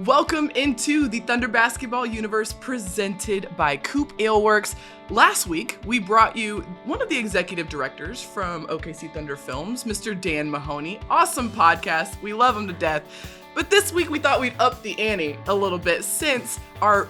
Welcome into the Thunder Basketball Universe presented by COOP Ale Works. Last week, we brought you one of the executive directors from OKC Thunder Films, Mr. Dan Mahoney. Awesome podcast. We love him to death. But this week, we thought we'd up the ante a little bit since our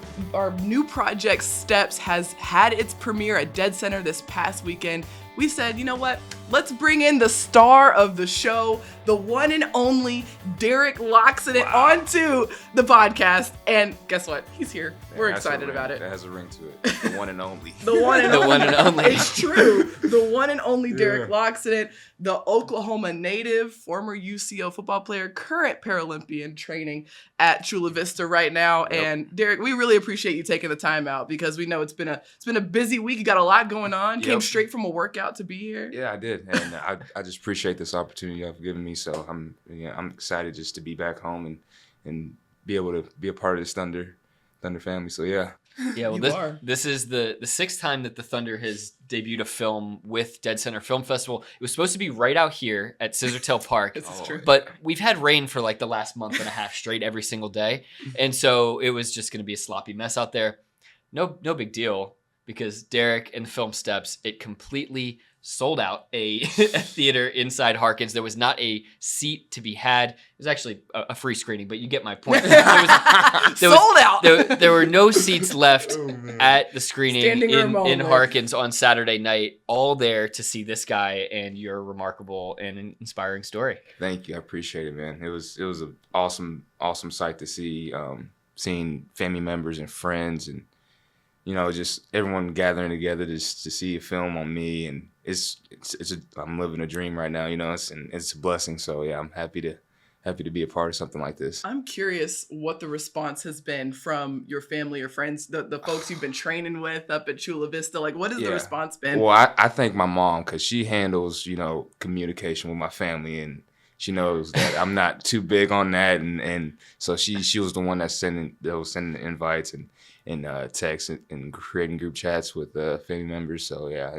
new project, Steps, has had its premiere at deadCenter this past weekend. We said, you know what? Let's bring in the star of the show, the one and only Derek Loccident, onto the podcast. And guess what? He's here. We're excited about it. That has a ring to it. The one and only. The one and The only. one and only. It's true. The one and only Derek Loccident, the Oklahoma native, former UCO football player, current Paralympian training at Chula Vista right now. Yep. And Derek, we really appreciate you taking the time out because we know it's been a busy week. You got a lot going on. Yep. Came straight from a workout to be here. Yeah, I did, and I just appreciate this opportunity you've given me. So I'm excited just to be back home and be able to be a part of this Thunder family. So yeah. Yeah, well, this is the sixth time that the Thunder has debuted a film with deadCenter Film Festival. It was supposed to be right out here at Scissortail Park. This is true. But we've had rain for like the last month and a half straight every single day. And so it was just going to be a sloppy mess out there. No big deal, because Derek and Film Steps, it completely sold out a theater inside Harkins. There was not a seat to be had. It was actually a free screening, but you get my point. Sold out. There were no seats left at the screening Standing room in only. Harkins on Saturday night, all there to see this guy and your remarkable and inspiring story. Thank you. I appreciate it, man. It was an awesome sight to see, seeing family members and friends and, just everyone gathering together just to see a film on me. And I'm living a dream right now, it's a blessing. So yeah, I'm happy to be a part of something like this. I'm curious what the response has been from your family or friends, the folks you've been training with up at Chula Vista. Like, what has the response been? Well, I thank my mom because she handles, communication with my family, and she knows that I'm not too big on that. And so she was the one that was sending the invites and texts and creating group chats with family members. So yeah,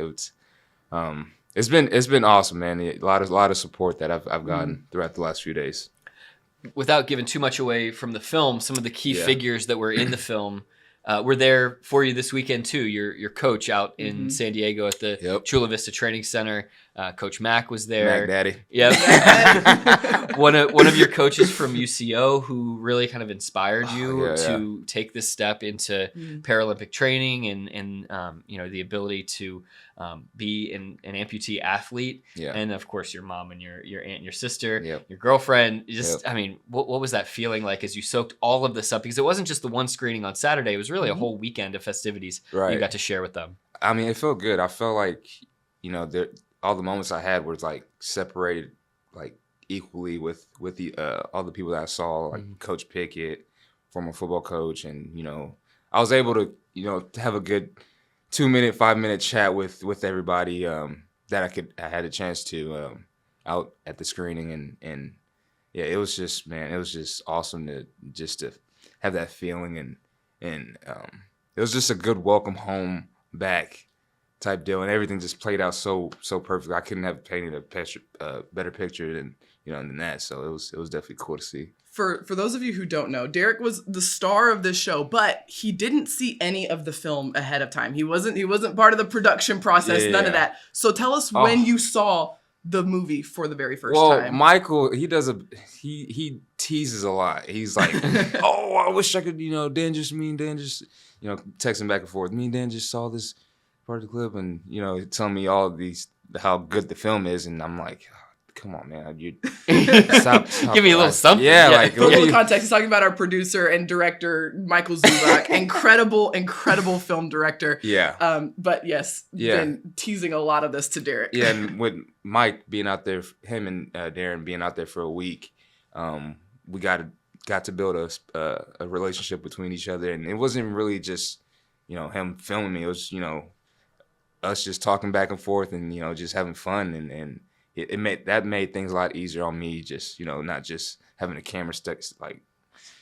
it's been awesome, man. A lot of support that I've gotten throughout the last few days. Without giving too much away from the film, some of the key figures that were in the film were there for you this weekend too. Your coach out in San Diego at the Chula Vista Training Center, Coach Mac was there. Mac Daddy. Yep. one of your coaches from UCO who really kind of inspired you to take this step into Paralympic training and the ability to be an amputee athlete. Yeah. And of course your mom and your aunt and your sister, your girlfriend. I mean, what was that feeling like as you soaked all of this up? Because it wasn't just the one screening on Saturday. It was really a whole weekend of festivities you got to share with them. I mean, it felt good. I felt like, all the moments I had were like separated like equally with the all the people that I saw, like Coach Pickett, former football coach, and I was able to to have a good 2-minute, 5-minute chat with everybody that I had a chance to out at the screening, and yeah, it was just awesome to have that feeling, and it was just a good welcome home back type deal, and everything just played out so perfectly. I couldn't have painted a better picture than that. So it was definitely cool to see. For those of you who don't know, Derek was the star of this show, but he didn't see any of the film ahead of time. He wasn't part of the production process, none of that. So tell us when you saw the movie for the very first time. Well, Michael, he teases a lot. He's like, oh, I wish I could, me and Dan just, texting back and forth. Me and Dan just saw this part of the clip, and telling me all of these how good the film is, and I'm like, oh, come on, man, you stop give me a little something. Yeah, like for a little context, he's talking about our producer and director Michael Zubak, incredible film director. Yeah. But yes, been teasing a lot of this to Derek. Yeah, and with Mike being out there, him and Darren being out there for a week, we got to build a relationship between each other, and it wasn't really just him filming me. It was us just talking back and forth and just having fun, and it made things a lot easier on me, just not just having a camera stuck like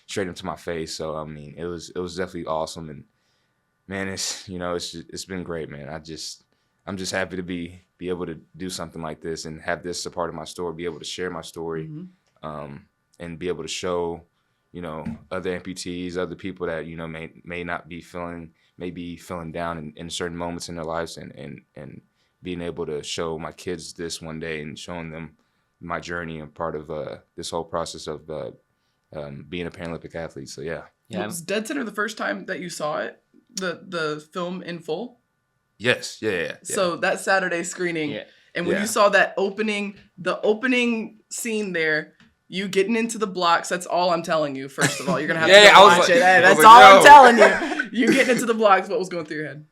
straight into my face. So I mean, it was definitely awesome, and man, it's been great, man. I'm just happy to be able to do something like this and have this a part of my story, be able to share my story, and be able to show other amputees, other people that, may not be feeling down in certain moments in their lives, and being able to show my kids this one day and showing them my journey and part of this whole process of being a Paralympic athlete. So yeah. Was deadCenter the first time that you saw it, the film in full? Yes. Yeah. So that Saturday screening, and when Yeah. you saw the opening scene there, you getting into the blocks, that's all I'm telling you, first of all. You're going to have to go watch it. Hey, that's all I'm telling you. You getting into the blocks, what was going through your head?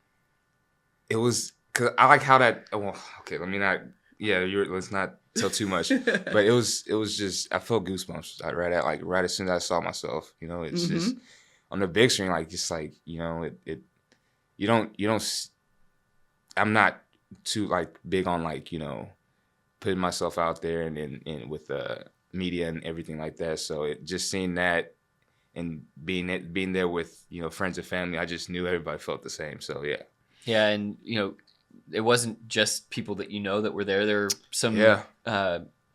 It was, because I like how that, well, okay, let me not, let's not tell too much. But it was just, I felt goosebumps right as soon as I saw myself. It's just, on the big screen, I'm not too big on putting myself out there and with media and everything like that. So just seeing that and being there with friends and family, I just knew everybody felt the same. So yeah. Yeah, and it wasn't just people that that were there. There were some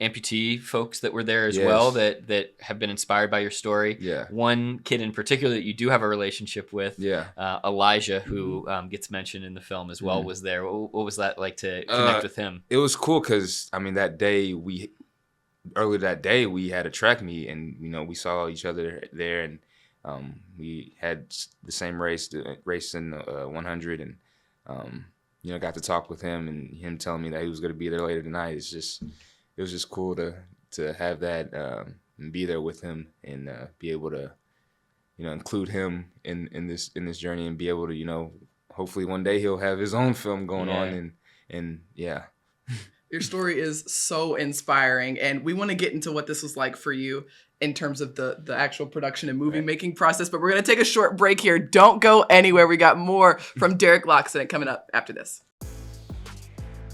amputee folks that were there as well that have been inspired by your story. Yeah. One kid in particular that you do have a relationship with, Elijah, who gets mentioned in the film as well, was there. What was that like to connect with him? It was cool because earlier that day we had a track meet, and we saw each other there, and we had the same race in 100, and got to talk with him, and him telling me that he was going to be there later tonight. It was just cool to have that and be there with him, and be able to include him in this journey, and be able to hopefully one day he'll have his own film going on, and yeah. Your story is so inspiring, and we want to get into what this was like for you in terms of the actual production and movie making process, but we're going to take a short break here. Don't go anywhere. We got more from Derek Loccident coming up after this.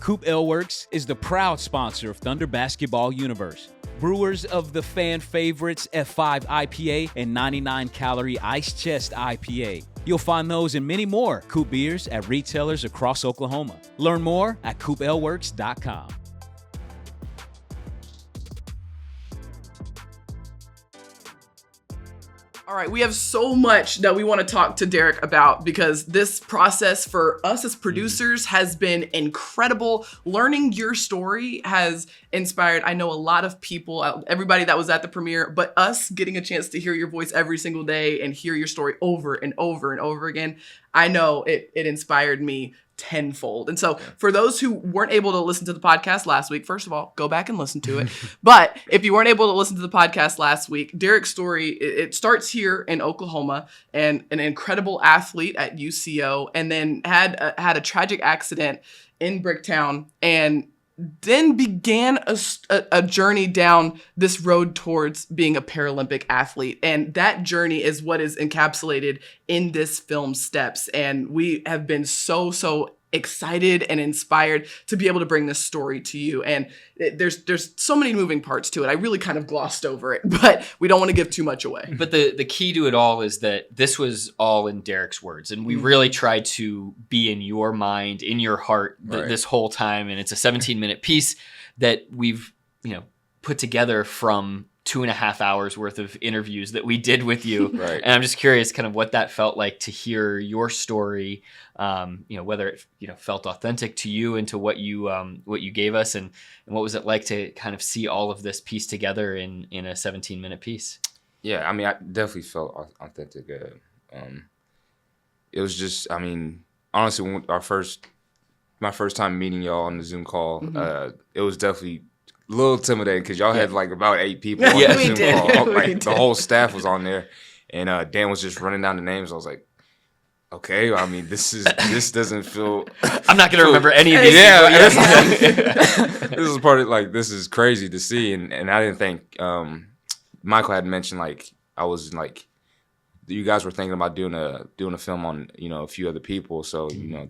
COOP Ale Works is the proud sponsor of Thunder Basketball Universe. Brewers of the fan favorites F5 IPA and 99-calorie Ice Chest IPA. You'll find those and many more COOP beers at retailers across Oklahoma. Learn more at CoopAleWorks.com. All right, we have so much that we want to talk to Derek about, because this process for us as producers has been incredible. Learning your story has inspired, I know, a lot of people, everybody that was at the premiere, but us getting a chance to hear your voice every single day and hear your story over and over and over again, I know it inspired me tenfold. And so for those who weren't able to listen to the podcast last week, first of all, go back and listen to it. But if you weren't able to listen to the podcast last week, Derek's story, it starts here in Oklahoma, and an incredible athlete at UCO, and then had a tragic accident in Bricktown, and then began a journey down this road towards being a Paralympic athlete. And that journey is what is encapsulated in this film Steps. And we have been so excited and inspired to be able to bring this story to you. And there's so many moving parts to it. I really kind of glossed over it, but we don't want to give too much away. But the key to it all is that this was all in Derek's words, and we really tried to be in your mind, in your heart this whole time. And it's a 17-minute piece that we've put together from 2.5 hours worth of interviews that we did with you. Right. And I'm just curious kind of what that felt like to hear your story, whether it felt authentic to you and to what you gave us, and what was it like to kind of see all of this piece together in a 17-minute piece? Yeah, I mean, I definitely felt authentic. It was just, I mean, honestly, when my first time meeting y'all on the Zoom call, it was definitely a little intimidating, because y'all had about 8 people on the Zoom call. The whole staff was on there, and Dan was just running down the names. I was like, okay, I mean, this doesn't feel. I'm not gonna remember any of these. This is part of this is crazy to see, and I didn't think Michael had mentioned I was you guys were thinking about doing a film on a few other people, so you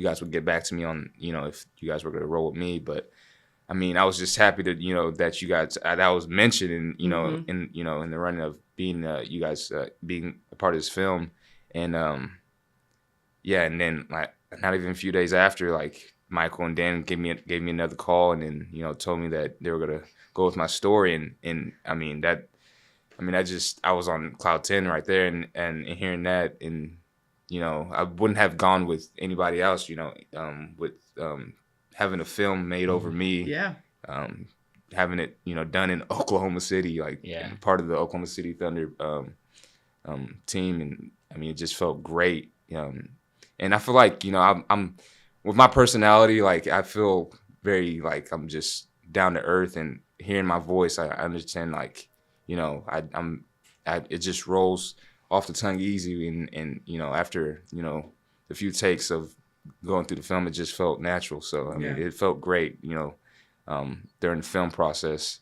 guys would get back to me on if you guys were gonna roll with me, but. I mean, I was just happy to that you guys that was mentioned in in the running of being you guys being a part of this film, and and then not even a few days after, Michael and Dan gave me another call, and then told me that they were gonna go with my story, and I mean I mean, I was on cloud 10 right there, and hearing that, and I wouldn't have gone with anybody else. With having a film made over me. Yeah. Having it, done in Oklahoma City, like part of the Oklahoma City Thunder team, and I mean, it just felt great. And I feel like I'm with my personality, like I feel very like I'm just down to earth, and hearing my voice, I understand like it just rolls off the tongue easy, and after the few takes of going through the film, it just felt natural. So I mean, it felt great, during the film process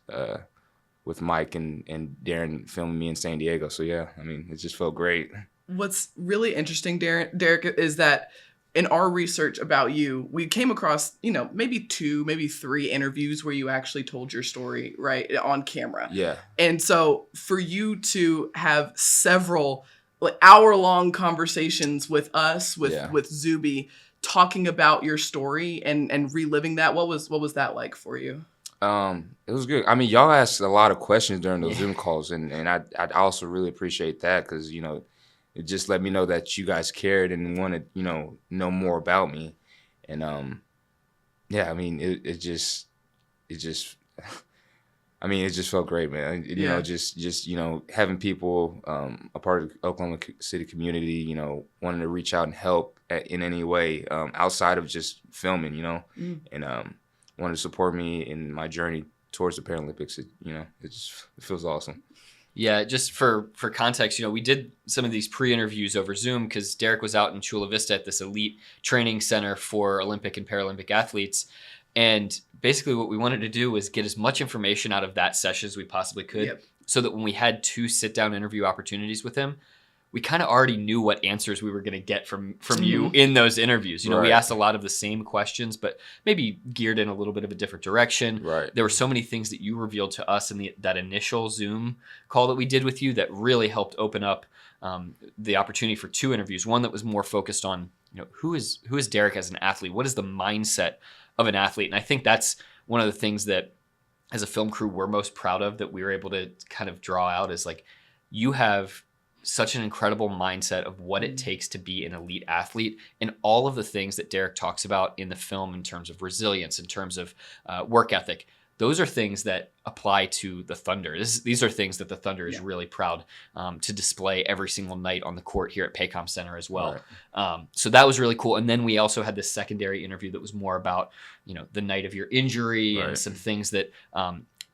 with Mike and Darren filming me in San Diego. So yeah, I mean, it just felt great. What's really interesting, Derek, is that in our research about you, we came across, maybe 2, maybe 3 interviews where you actually told your story, right, on camera. Yeah. And so for you to have several like hour-long conversations with us, with Zuby, talking about your story and reliving that, what was that like for you? It was good. I mean, y'all asked a lot of questions during those Zoom calls, and I also really appreciate that, because it just let me know that you guys cared and wanted know more about me, and I mean, it just I mean, it just felt great, man. Just having people a part of the Oklahoma City community, wanting to reach out and help in any way outside of just filming, and wanted to support me in my journey towards the Paralympics. It feels awesome. Yeah, just for context, we did some of these pre-interviews over Zoom because Derek was out in Chula Vista at this elite training center for Olympic and Paralympic athletes. And basically what we wanted to do was get as much information out of that session as we possibly could, so that when we had 2 sit-down interview opportunities with him, we kind of already knew what answers we were going to get from you in those interviews. We asked a lot of the same questions, but maybe geared in a little bit of a different direction. Right. There were so many things that you revealed to us in that initial Zoom call that we did with you that really helped open up the opportunity for 2 interviews. One that was more focused on, who is Derek as an athlete? What is the mindset of an athlete? And I think that's one of the things that as a film crew we're most proud of, that we were able to kind of draw out, is like, you have such an incredible mindset of what it takes to be an elite athlete, and all of the things that Derek talks about in the film in terms of resilience, in terms of work ethic. Those are things that apply to the Thunder. These are things that the Thunder is really proud to display every single night on the court here at Paycom Center as well. Right. So that was really cool. And then we also had this secondary interview that was more about, the night of your injury and some things that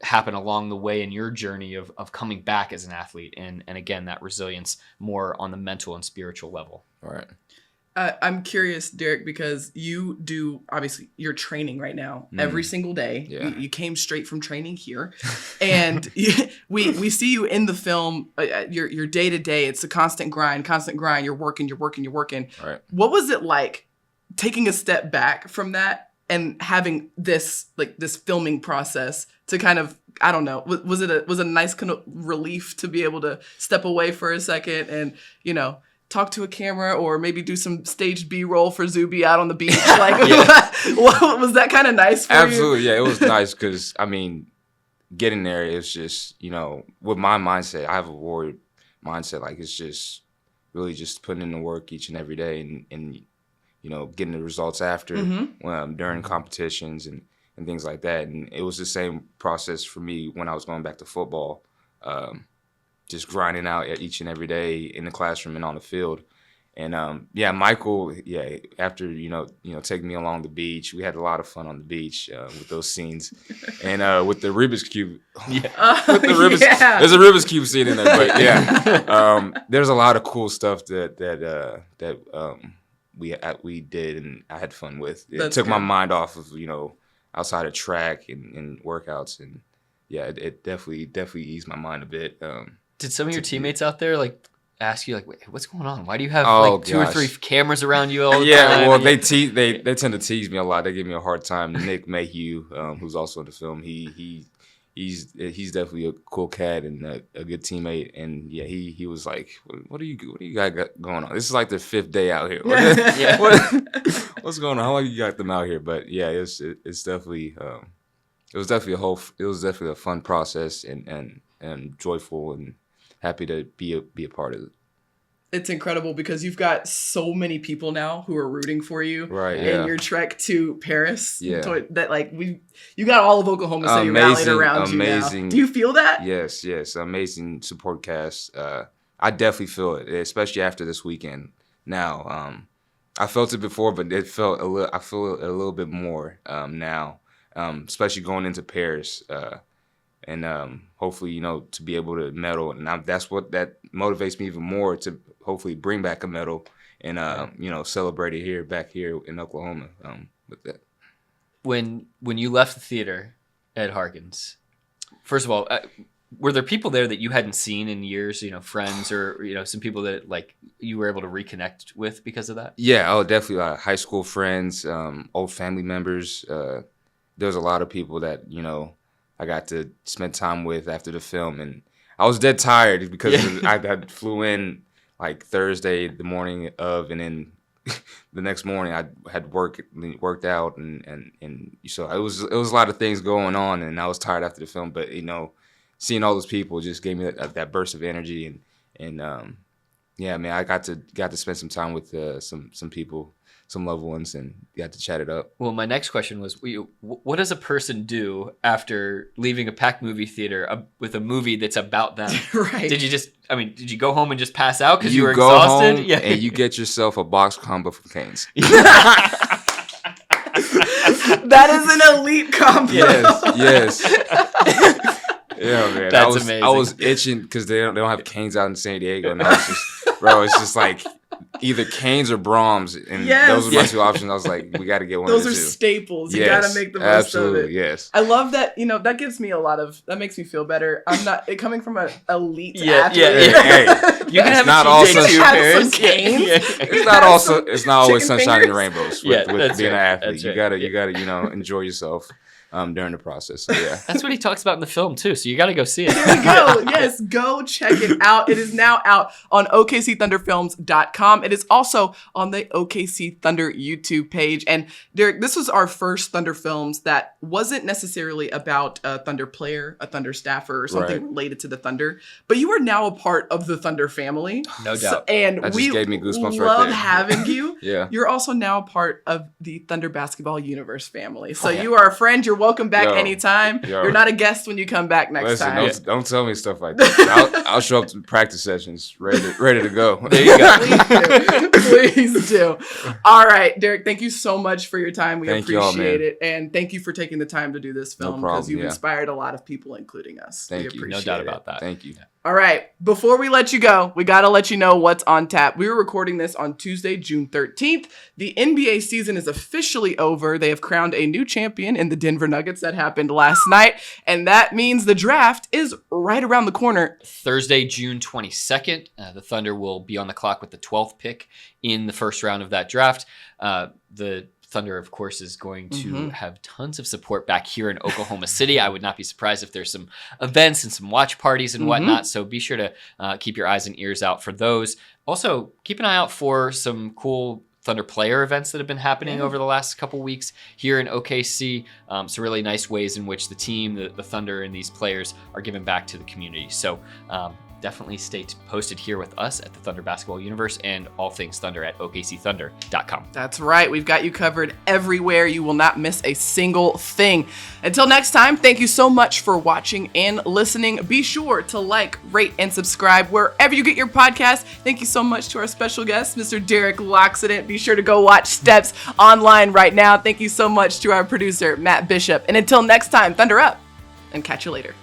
happen along the way in your journey of coming back as an athlete. And again, that resilience more on the mental and spiritual level. All right. I'm curious, Derek, because you do, obviously, you're training right now every single day. Yeah. You came straight from training here. And we see you in the film, your day-to-day. It's a constant grind. You're working. Right. What was it like taking a step back from that and having this filming process to kind of, I don't know, was it a nice kind of relief to be able to step away for a second and, talk to a camera, or maybe do some staged B-roll for Zuby out on the beach? Like, was that kind of nice for you? Absolutely, yeah, it was nice, because, I mean, getting there is just, with my mindset, I have a warrior mindset. Like, it's just really just putting in the work each and every day, and getting the results after, during competitions and things like that. And it was the same process for me when I was going back to football. Just grinding out each and every day in the classroom and on the field. And Michael, after taking me along the beach, we had a lot of fun on the beach with those scenes, and with the Rubik's Cube. There's a Rubik's Cube scene in there, but there's a lot of cool stuff that we did and I had fun with. It took my mind off of outside of track and workouts, and it definitely eased my mind a bit. Did some of your teammates out there ask you wait, what's going on? Why do you have 2 or 3 cameras around you all the time? Well, they tend to tease me a lot. They give me a hard time. Nick Mayhew, who's also in the film, he's definitely a cool cat and a good teammate. And he was like, what do you got going on? This is like the 5th day out here. What's going on? How long you got them out here? But it's definitely it was definitely a fun process and joyful, and happy to be a part of it. It's incredible because you've got so many people now who are rooting for you, right? In your trek to Paris, yeah. That like you got all of Oklahoma City rallied around you now. Do you feel that? Yes, amazing support cast. I definitely feel it, especially after this weekend. Now, I felt it before, but I feel it a little bit more now, especially going into Paris. And hopefully, to be able to medal. And that's what that motivates me even more to hopefully bring back a medal and, celebrate it back here in Oklahoma with that. When you left the theater at Harkins, first of all, were there people there that you hadn't seen in years, friends or, some people that like you were able to reconnect with because of that? Yeah, definitely high school friends, old family members. There's a lot of people that, I got to spend time with after the film, and I was dead tired because I flew in like Thursday the morning of, and then the next morning I had worked out, and so it was a lot of things going on, and I was tired after the film. But seeing all those people just gave me that burst of energy, and yeah, man, I got to spend some time with some people, some loved ones, and got to chat it up. Well, my next question was, what does a person do after leaving a packed movie theater with a movie that's about them? Right. Did you go home and just pass out because you were exhausted? Home and you get yourself a box combo from Cane's. That is an elite combo. Yes. Yeah, man. That's amazing. I was itching because they don't have Cane's out in San Diego, and I was just, bro, it's just like either Cane's or Brahms, and those were my two options. I was like, we got to get one of the two. Those are staples. You got to make the most of it. Yes. I love that. That gives me that makes me feel better. I'm not coming from an elite athlete. Hey, you can have not also some Cane's. It's not always sunshine and rainbows with being an athlete. Right. You gotta enjoy yourself during the process. So, yeah. That's what he talks about in the film too. So you got to go see it. There you go. Yes, go check it out. It is now out on OKCThunderFilms.com. It is also on the OKC Thunder YouTube page. And Derek, this was our first Thunder Films that wasn't necessarily about a Thunder player, a Thunder staffer, or something related to the Thunder. But you are now a part of the Thunder family. No doubt. And that just gave me goosebumps love right there. having you. Yeah. You're also now a part of the Thunder Basketball Universe family. So you are a friend. You're welcome back anytime. You're not a guest when you come back next time. Don't tell me stuff like that. I'll show up to practice sessions ready to go. There you go. Please do. All right, Derek, thank you so much for your time. We appreciate it. And thank you for taking the time to do this film because you've inspired a lot of people, including us. Thank you. No doubt about that. Thank you. All right. Before we let you go, we got to let you know what's on tap. We were recording this on Tuesday, June 13th. The NBA season is officially over. They have crowned a new champion in the Denver Nuggets. That happened last night. And that means the draft is right around the corner. Thursday, June 22nd. The Thunder will be on the clock with the 12th pick in the first round of that draft. The Thunder, of course, is going to have tons of support back here in Oklahoma City. I would not be surprised if there's some events and some watch parties and whatnot. So be sure to keep your eyes and ears out for those. Also, keep an eye out for some cool Thunder player events that have been happening over the last couple weeks here in OKC. Some really nice ways in which the team, the Thunder, and these players are giving back to the community. So definitely stay posted here with us at the Thunder Basketball Universe and all things Thunder at OKCThunder.com. That's right. We've got you covered everywhere. You will not miss a single thing. Until next time, thank you so much for watching and listening. Be sure to like, rate, and subscribe wherever you get your podcast. Thank you so much to our special guest, Mr. Derek Loccident. Be sure to go watch Steps online right now. Thank you so much to our producer, Matt Bishop. And until next time, Thunder up and catch you later.